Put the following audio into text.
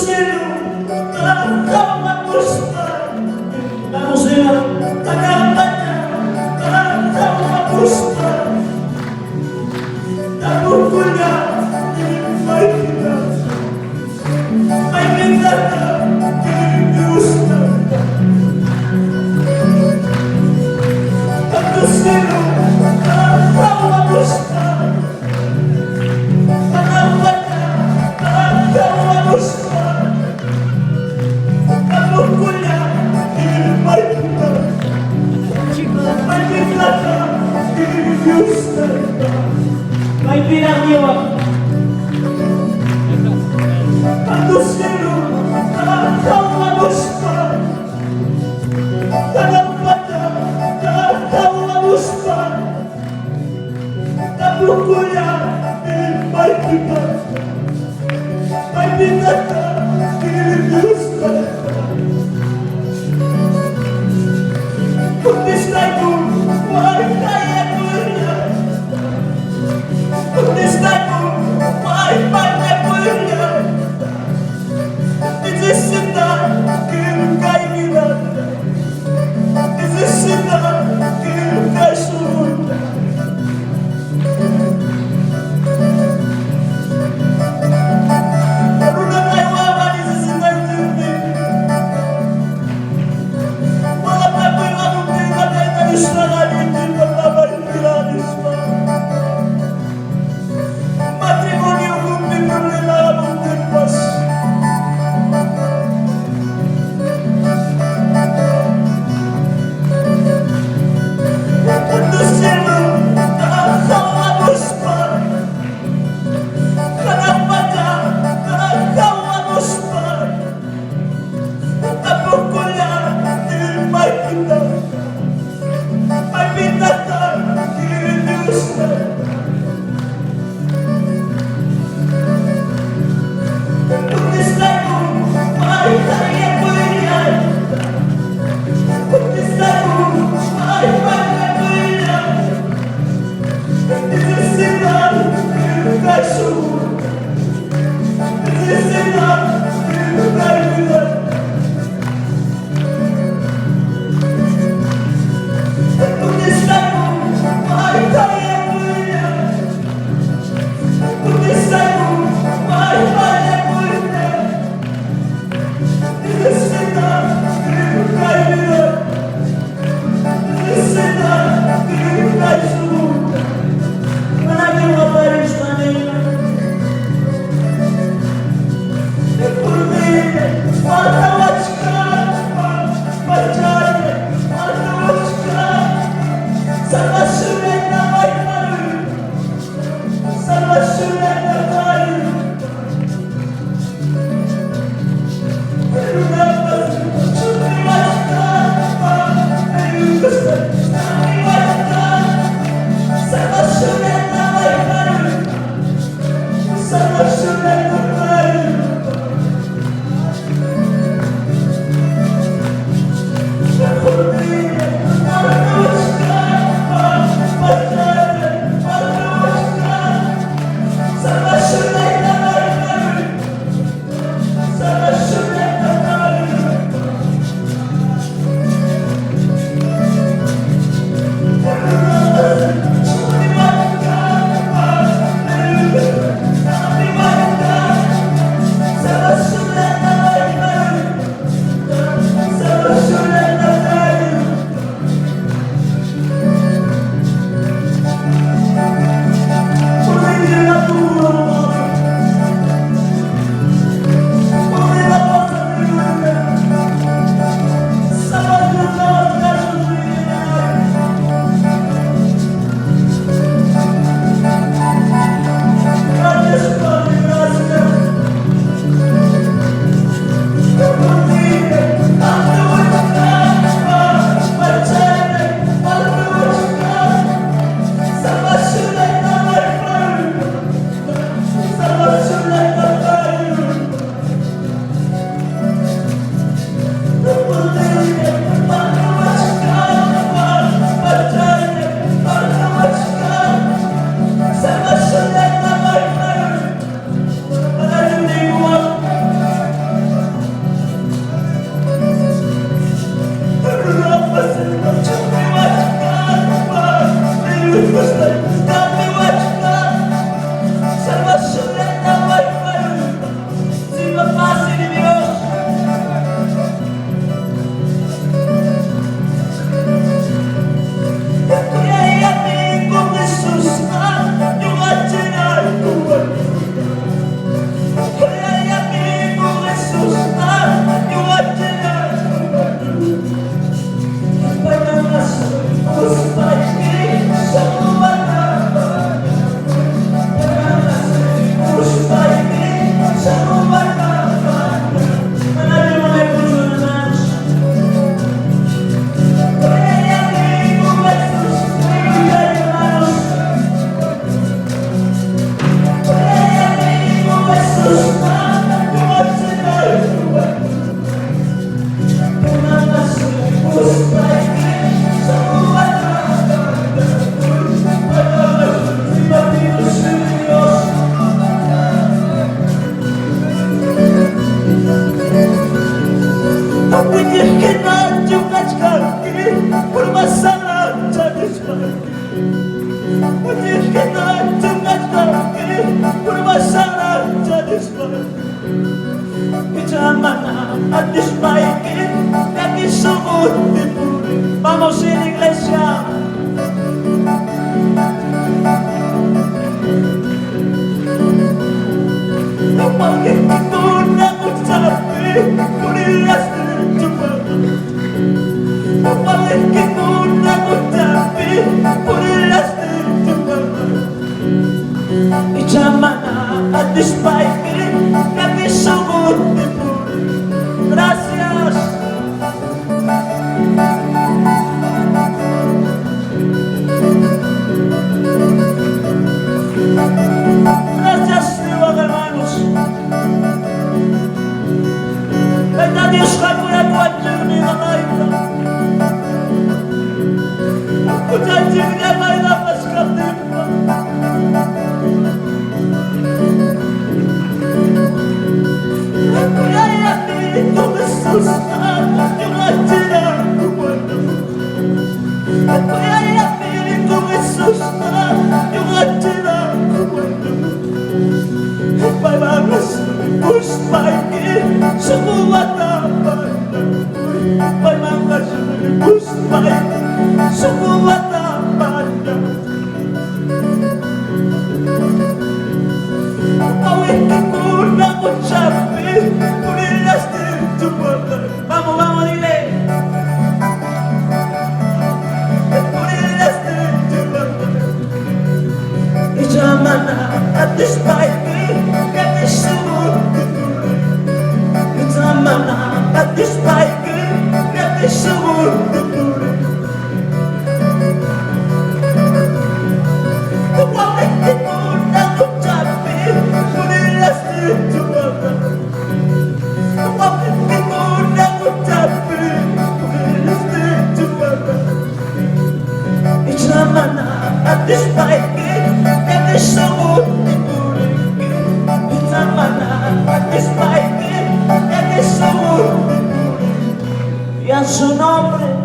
cielo, kau hapuskan manusia tangannya, kau hapuskan dan bukunya baik kita dihuskan tentu cielo, kau hapuskan tangannya, kau hapuskan dan bukunya baik kita dihuskan. May pinangyawa ang cielo, kau hapuskan tanang mata, kau hapuskan ang bukunya may kita dihuskan. Kung ko may kaya punya, kung ko may kaya punya, izisinda kaibigan, izisinda kasunod. Meron na tayo Vamos a la iglesia. No pagues con la muchacha por el astro tu mano. No pagues con la muchacha por el astro tu mano. Y llaman a despair que me son de puro. Gracias. Gracias, hermanos. Venga Dios, Hakuna Kwajuni Galaita. Kujajini Galaita Paskatimba. Kuyayati Tumesus Yugatira Kumana. Kuyayati Tumesus Yugatira Kumana. Paimanas Puspaiki Sukuwata Paimanas Puspaiki Sukuwata Awiki kuna kuchapi Kurilaste tu mata. Vamos, vamos, dile. Kurilaste tu mata. Y llaman a despaiki que me subo. Y llaman a despaiki que me subo. Y a su nombre